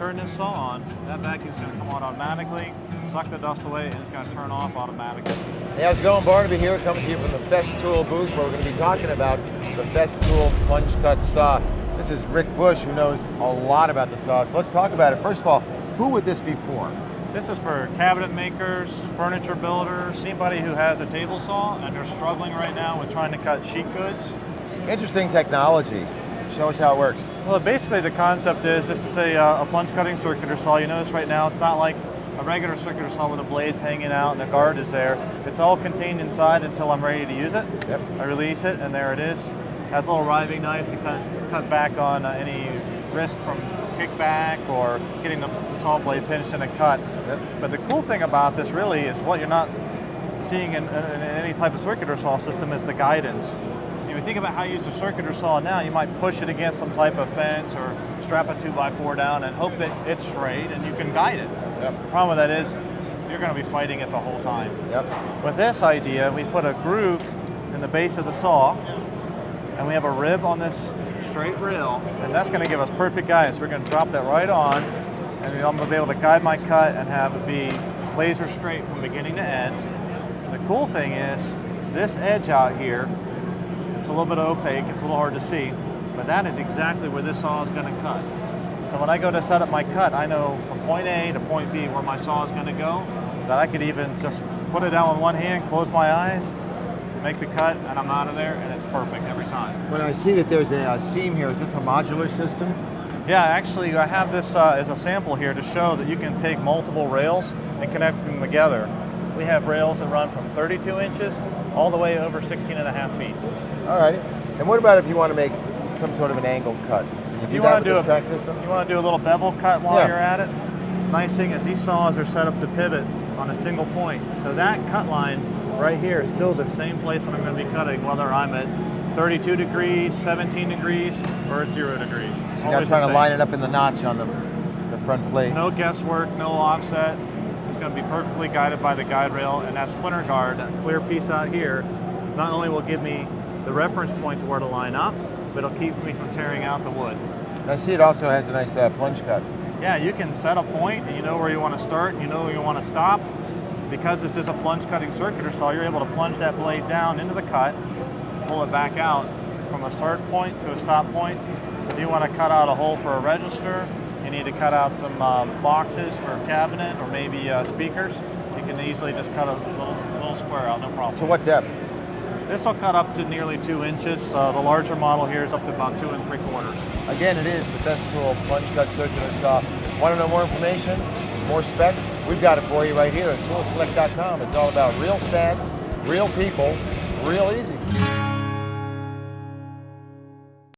turn this saw on, that vacuum is going to come on automatically, suck the dust away, and it's going to turn off automatically. Hey, how's it going? Barnaby here, coming to you from the Festool booth, where we're going to be talking about the Festool plunge cut saw. This is Rick Bush, who knows a lot about the saw. So let's talk about it. First of all, who would this be for? This is for cabinet makers, furniture builders, anybody who has a table saw and they're struggling right now with trying to cut sheet goods. Interesting technology. Show us how it works. Well, basically the concept is this is a plunge cutting circular saw. You notice right now it's not like a regular circular saw with the blades hanging out and the guard is there. It's all contained inside until I'm ready to use it. Yep. I release it and there it is. Has a little riving knife to cut back on any risk from kickback or getting the saw blade pinched in a cut. Yep. But the cool thing about this really is what you're not seeing in any type of circular saw system is the guidance. If you think about how you use a circular saw now, you might push it against some type of fence or strap a 2x4 down and hope that it's straight and you can guide it. Yep. The problem with that is you're going to be fighting it the whole time. Yep. With this idea, we put a groove in the base of the saw and we have a rib on this straight rail, and that's going to give us perfect guidance. We're going to drop that right on, and I'm going to be able to guide my cut and have it be laser straight from beginning to end. And the cool thing is, this edge out here, it's a little bit opaque, it's a little hard to see, but that is exactly where this saw is going to cut. So when I go to set up my cut, I know from point A to point B where my saw is going to go, that I could even just put it down with one hand, close my eyes, make the cut, and I'm out of there, and it's perfect every time. When I see that there's a seam here, is this a modular system? Yeah, actually I have this as a sample here to show that you can take multiple rails and connect them together. We have rails that run from 32 inches all the way over 16.5 feet. All right. And what about if you want to make some sort of an angled cut? If you want to do track system? You want to do a little bevel cut while you're at it? Nice thing is these saws are set up to pivot on a single point. So that cut line right here is still the same place when I'm going to be cutting, whether I'm at 32 degrees, 17 degrees, or at 0 degrees. So you're not trying to line it up in the notch on the front plate? No guesswork, no offset. It's going to be perfectly guided by the guide rail, and that splinter guard, that clear piece out here, not only will give me the reference point to where to line up, but it'll keep me from tearing out the wood. I see it also has a nice plunge cut. Yeah, you can set a point, and you know where you want to start, and you know where you want to stop. Because this is a plunge cutting circular saw, you're able to plunge that blade down into the cut, pull it back out from a start point to a stop point. So if you want to cut out a hole for a register, you need to cut out some boxes for a cabinet or maybe speakers, you can easily just cut a little square out, no problem. To what depth? This will cut up to nearly 2 inches. The larger model here is up to about 2 3/4. Again, it is the Festool plunge cut circular saw. Want to know more information? More specs? We've got it for you right here at toolselect.com. It's all about real stats, real people, real easy.